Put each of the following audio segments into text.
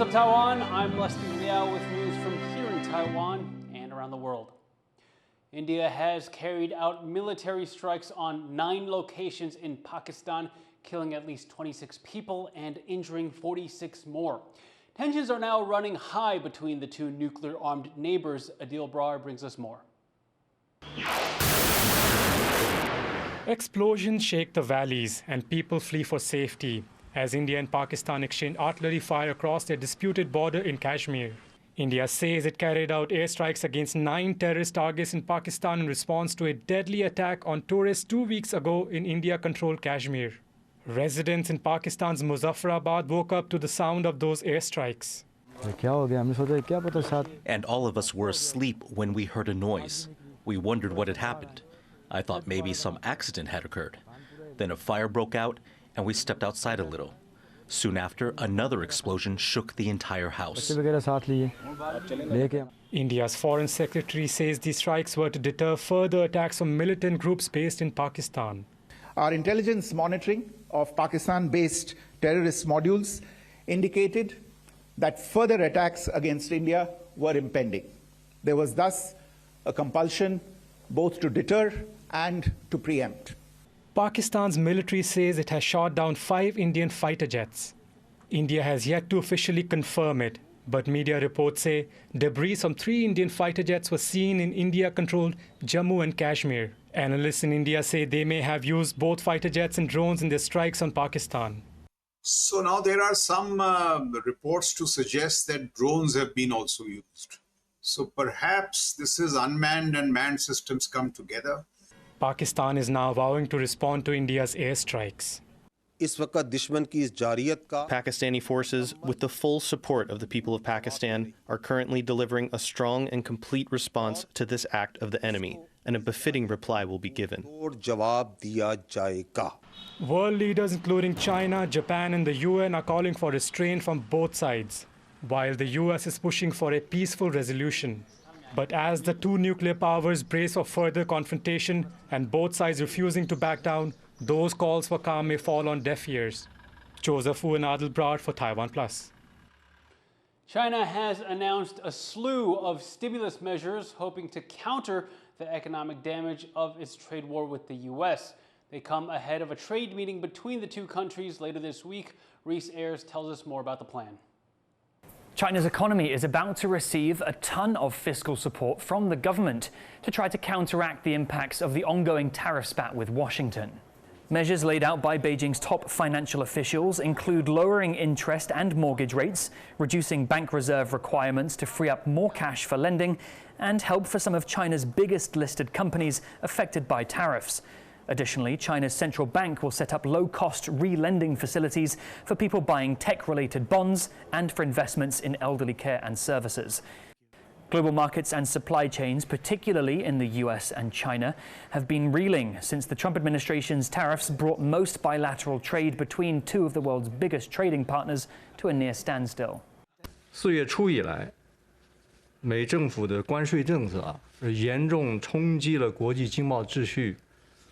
from Taiwan, I'm Liao with news from here in Taiwan and around the world. India has carried out military strikes on 9 locations in Pakistan, killing at least 26 people and injuring 46 more. Tensions are now running high between the two nuclear-armed neighbors. Adil Brar brings us more. Explosions shake the valleys and people flee for safety as India and Pakistan exchange artillery fire across their disputed border in Kashmir. India says it carried out airstrikes against 9 terrorist targets in Pakistan in response to a deadly attack on tourists 2 weeks ago in India-controlled Kashmir. Residents in Pakistan's Muzaffarabad woke up to the sound of those airstrikes. And all of us were asleep when we heard a noise. We wondered what had happened. I thought maybe some accident had occurred. Then a fire broke out and we stepped outside a little. Soon after, another explosion shook the entire house. India's foreign secretary says these strikes were to deter further attacks from militant groups based in Pakistan. Our intelligence monitoring of Pakistan-based terrorist modules indicated that further attacks against India were impending. There was thus a compulsion both to deter and to preempt. Pakistan's military says it has shot down 5 Indian fighter jets. India has yet to officially confirm it, but media reports say debris from 3 Indian fighter jets was seen in India-controlled Jammu and Kashmir. Analysts in India say they may have used both fighter jets and drones in their strikes on Pakistan. So now there are some reports to suggest that drones have been also used. So perhaps this is unmanned and manned systems come together. Pakistan is now vowing to respond to India's airstrikes. Pakistani forces, with the full support of the people of Pakistan, are currently delivering a strong and complete response to this act of the enemy, and a befitting reply will be given. World leaders including China, Japan, and the UN are calling for restraint from both sides, while the US is pushing for a peaceful resolution. But as the 2 nuclear powers brace for further confrontation and both sides refusing to back down, those calls for calm may fall on deaf ears. Joseph Wu and Adil Brar for TaiwanPlus. China has announced a slew of stimulus measures hoping to counter the economic damage of its trade war with the U.S. They come ahead of a trade meeting between the two countries later this week. Reese Ayers tells us more about the plan. China's economy is about to receive a ton of fiscal support from the government to try to counteract the impacts of the ongoing tariff spat with Washington. Measures laid out by Beijing's top financial officials include lowering interest and mortgage rates, reducing bank reserve requirements to free up more cash for lending, and help for some of China's biggest listed companies affected by tariffs. Additionally, China's central bank will set up low-cost re-lending facilities for people buying tech-related bonds and for investments in elderly care and services. Global markets and supply chains, particularly in the US and China, have been reeling since the Trump administration's tariffs brought most bilateral trade between 2 of the world's biggest trading partners to a near standstill. 4月初以来，美政府的关税政策是严重冲击了国际经贸秩序。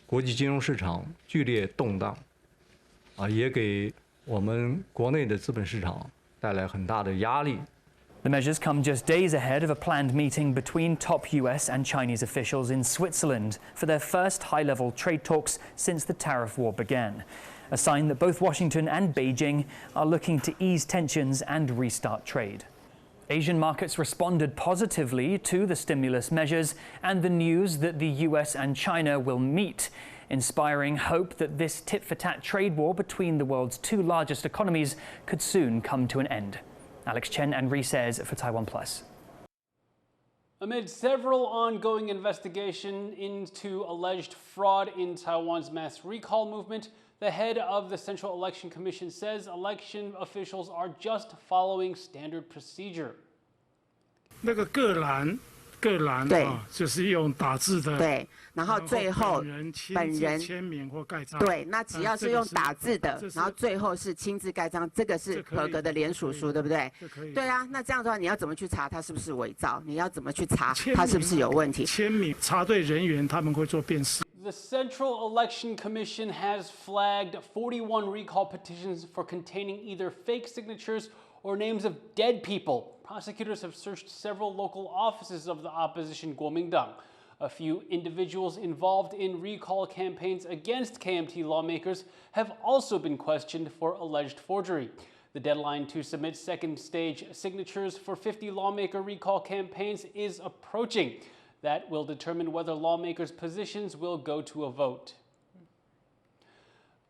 国际金融市场剧烈动荡，也给我们国内的资本市场带来很大的压力。 The measures come just days ahead of a planned meeting between top US and Chinese officials in Switzerland for their first high-level trade talks since the tariff war began. A sign that both Washington and Beijing are looking to ease tensions and restart trade. Asian markets responded positively to the stimulus measures and the news that the US and China will meet, inspiring hope that this tit-for-tat trade war between the world's 2 largest economies could soon come to an end. Alex Chen and Reese Ayers for TaiwanPlus. Amid several ongoing investigations into alleged fraud in Taiwan's mass recall movement, the head of the Central Election Commission says election officials are just following standard procedure. 那个个栏就是用打字的，对，然后最后本人签名或盖章，对，那只要是用打字的，然后最后是亲自盖章，这个是合格的联署书，对不对？对啊，那这样的话，你要怎么去查它是不是伪造？你要怎么去查它是不是有问题？签名查对人员，他们会做辨识。 The Central Election Commission has flagged 41 recall petitions for containing either fake signatures or names of dead people. Prosecutors have searched several local offices of the opposition Kuomintang. A few individuals involved in recall campaigns against KMT lawmakers have also been questioned for alleged forgery. The deadline to submit second-stage signatures for 50 lawmaker recall campaigns is approaching. That will determine whether lawmakers' positions will go to a vote.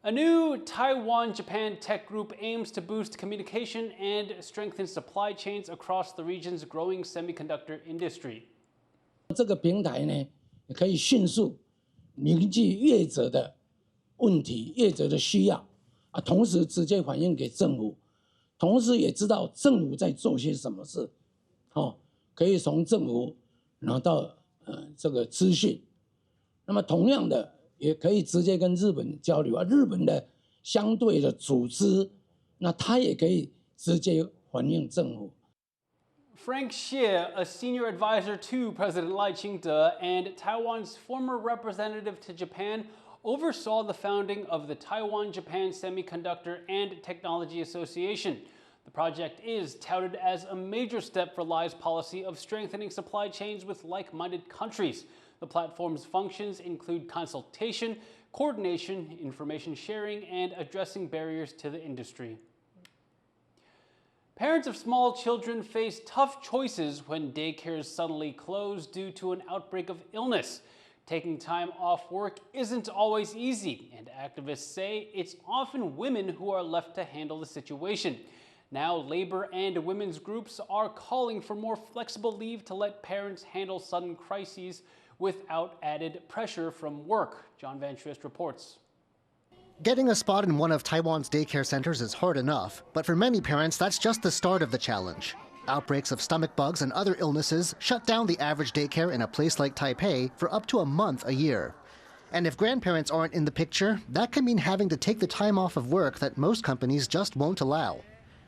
A new Taiwan-Japan tech group aims to boost communication and strengthen supply chains across the region's growing semiconductor industry. 这个平台呢，也可以迅速凝聚业者的问题、业者的需要啊，同时直接反映给政府，同时也知道政府在做些什么事，可以从政府拿到这个资讯。那么同样的，也可以直接跟日本交流啊，日本的相对的组织，那他也可以直接反映政府。 Frank Xie, a senior advisor to President Lai Ching-te and Taiwan's former representative to Japan, oversaw the founding of the Taiwan-Japan Semiconductor and Technology Association. The project is touted as a major step for Lai's policy of strengthening supply chains with like-minded countries. The platform's functions include consultation, coordination, information sharing, and addressing barriers to the industry. Parents of small children face tough choices when daycares suddenly close due to an outbreak of illness. Taking time off work isn't always easy, and activists say it's often women who are left to handle the situation. Now, labor and women's groups are calling for more flexible leave to let parents handle sudden crises without added pressure from work. John Van Trist reports. Getting a spot in one of Taiwan's daycare centers is hard enough, but for many parents, that's just the start of the challenge. Outbreaks of stomach bugs and other illnesses shut down the average daycare in a place like Taipei for up to a month a year. And if grandparents aren't in the picture, that can mean having to take the time off of work that most companies just won't allow.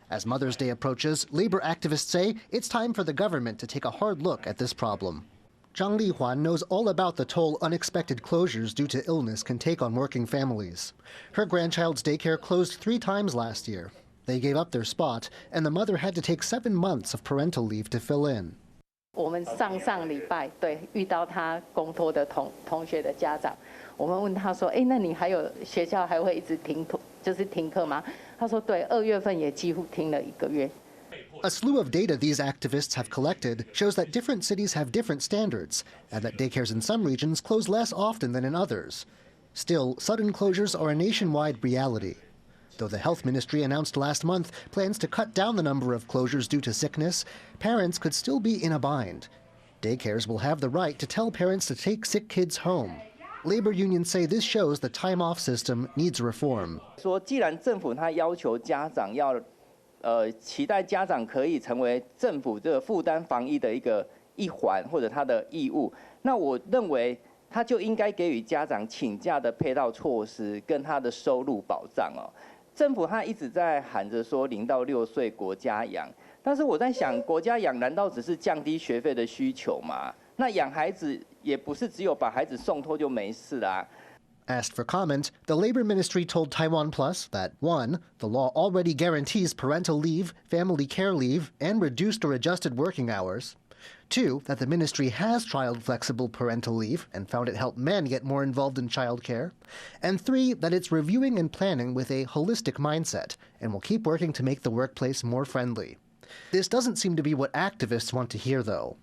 As Mother's Day approaches, labor activists say it's time for the government to take a hard look at this problem. Zhang Lihuan knows all about the toll unexpected closures due to illness can take on working families. Her grandchild's daycare closed 3 times last year. They gave up their spot, and the mother had to take 7 months of parental leave to fill in. 我们上礼拜遇到他公托的同学的家长，我们问他说：“哎，那你还有学校还会一直停课吗？”他说：“对，2月份也几乎停了1个月。” A slew of data these activists have collected shows that different cities have different standards, and that daycares in some regions close less often than in others. Still, sudden closures are a nationwide reality. Though the health ministry announced last month plans to cut down the number of closures due to sickness, parents could still be in a bind. Daycares will have the right to tell parents to take sick kids home. Labor unions say this shows the time-off system needs reform. 说，既然政府他要求家长要期待家长可以成为政府这个负担防疫的一环或者他的义务，那我认为他就应该给予家长请假的配套措施跟他的收入保障哦。政府他一直在喊着说0到6岁国家养，但是我在想，国家养难道只是降低学费的需求吗？那养孩子也不是只有把孩子送托就没事啦。Asked for comment, the Labor Ministry told TaiwanPlus that 1. The law already guarantees parental leave, family care leave, and reduced or adjusted working hours. 2. That the ministry has trialed flexible parental leave and found it helped men get more involved in childcare. And 3. That it's reviewing and planning with a holistic mindset and will keep working to make the workplace more friendly. This doesn't seem to be what activists want to hear, though.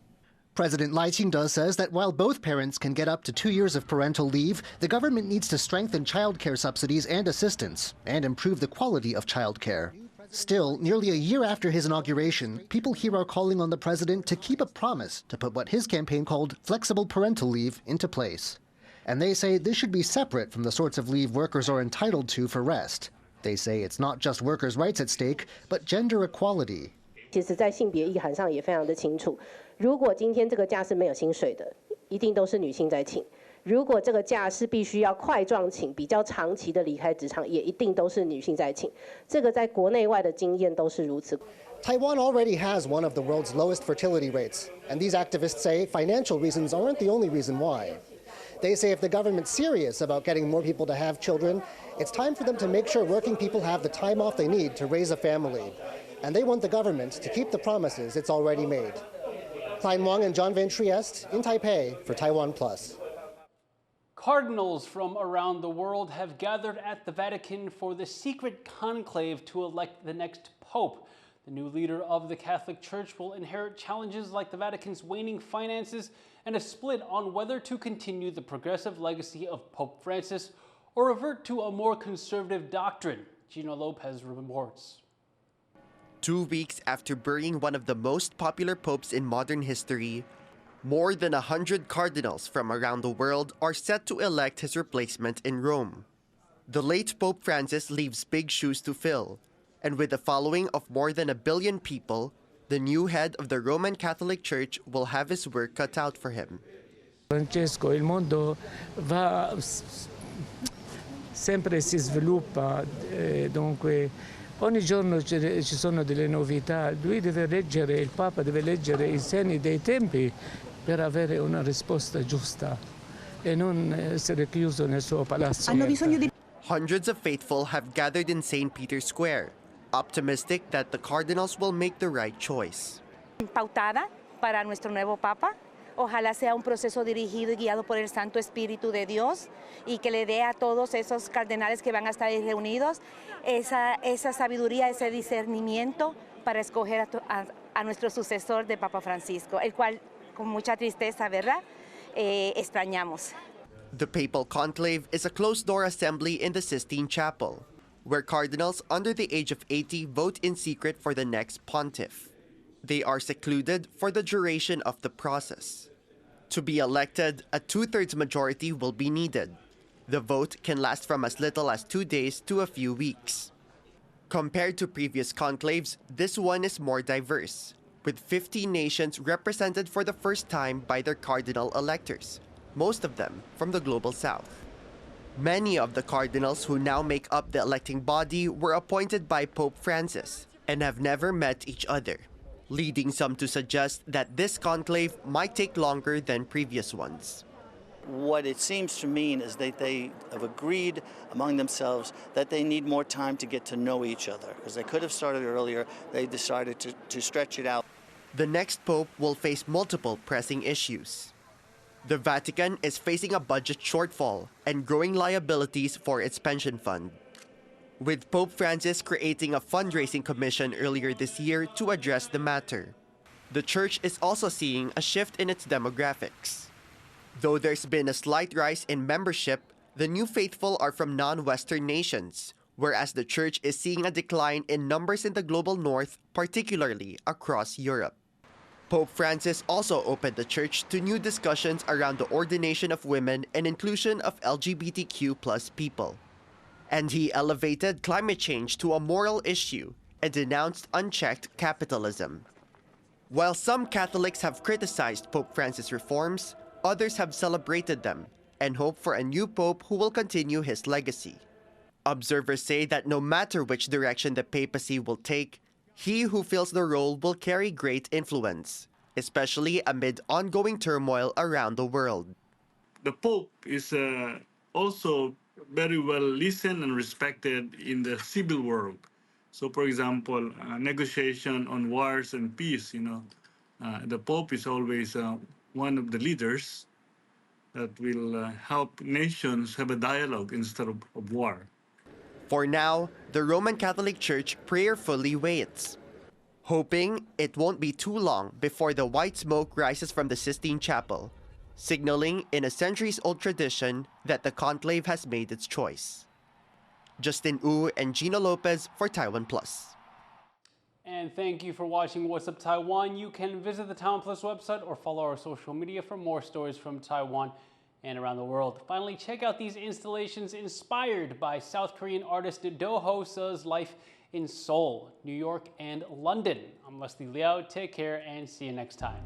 President Lai Ching-te says that while both parents can get up to 2 years of parental leave, the government needs to strengthen childcare subsidies and assistance and improve the quality of childcare. Still, nearly a year after his inauguration, people here are calling on the president to keep a promise to put what his campaign called flexible parental leave into place. And they say this should be separate from the sorts of leave workers are entitled to for rest. They say it's not just workers' rights at stake, but gender equality. 其实在性别意涵上也非常的清楚，如果今天这个假是没有薪水的，一定都是女性在请；如果这个假是必须要块状请，比较长期的离开职场，也一定都是女性在请。这个在国内外的经验都是如此。Taiwan already has one of the world's lowest fertility rates, and these activists say financial reasons aren't the only reason why. They say if the government's serious about getting more people to have children, it's time for them to make sure working people have the time off they need to raise a family. and they want the government to keep the promises it's already made. Klein Wang and John Van Trieste in Taipei for TaiwanPlus. Cardinals from around the world have gathered at the Vatican for the secret conclave to elect the next pope. The new leader of the Catholic Church will inherit challenges like the Vatican's waning finances and a split on whether to continue the progressive legacy of Pope Francis or revert to a more conservative doctrine. Gino Lopez reports. 2 weeks after burying one of the most popular popes in modern history, more than 100 cardinals from around the world are set to elect his replacement in Rome. The late Pope Francis leaves big shoes to fill, and with a following of more than 1 billion people, the new head of the Roman Catholic Church will have his work cut out for him. Francesco, il mondo va sempre si sviluppa, dunque ogni giorno ci sono delle novità. Lui deve leggere, il Papa deve leggere i segni dei tempi per avere una risposta giusta e non essere chiuso nel suo palazzo. Hundreds of faithful have gathered in St. Peter's Square, optimistic that the cardinals will make the right choice. Pautada para nuestro nuevo Papa. Ojalá sea un proceso dirigido y guiado por el Santo Espíritu de Dios y que le dé a todos esos cardenales que van a estar ahí reunidos esa sabiduría, ese discernimiento para escoger a nuestro sucesor de Papa Francisco, el cual con mucha tristeza, ¿verdad? Extrañamos. The papal conclave is a closed-door assembly in the Sistine Chapel, where cardinals under the age of 80 vote in secret for the next pontiff. They are secluded for the duration of the process. To be elected, a 2/3 majority will be needed. The vote can last from as little as 2 days to a few weeks. Compared to previous conclaves, this one is more diverse, with 15 nations represented for the first time by their cardinal electors, most of them from the global south. Many of the cardinals who now make up the electing body were appointed by Pope Francis and have never met each other, leading some to suggest that this conclave might take longer than previous ones. What it seems to mean is that they have agreed among themselves that they need more time to get to know each other, because they could have started earlier. They decided to stretch it out. The next pope will face multiple pressing issues. The Vatican is facing a budget shortfall and growing liabilities for its pension fund, with Pope Francis creating a fundraising commission earlier this year to address the matter. The Church is also seeing a shift in its demographics. Though there's been a slight rise in membership, the new faithful are from non-Western nations, whereas the Church is seeing a decline in numbers in the global north, particularly across Europe. Pope Francis also opened the Church to new discussions around the ordination of women and inclusion of LGBTQ+ people. And he elevated climate change to a moral issue and denounced unchecked capitalism. While some Catholics have criticized Pope Francis' reforms, others have celebrated them and hope for a new pope who will continue his legacy. Observers say that no matter which direction the papacy will take, he who fills the role will carry great influence, especially amid ongoing turmoil around the world. The Pope is also very well listened and respected in the civil world. So, for example, negotiation on wars and peace, the Pope is always one of the leaders that will help nations have a dialogue instead of war. For now, the Roman Catholic Church prayerfully waits, hoping it won't be too long before the white smoke rises from the Sistine Chapel, signaling in a centuries-old tradition that the conclave has made its choice. Justin Wu and Gino Lopez for TaiwanPlus. And thank you for watching What's Up Taiwan. You can visit the TaiwanPlus website or follow our social media for more stories from Taiwan and around the world. Finally, check out these installations inspired by South Korean artist Do Ho-se's life in Seoul, New York, and London. I'm Liao. Take care and see you next time.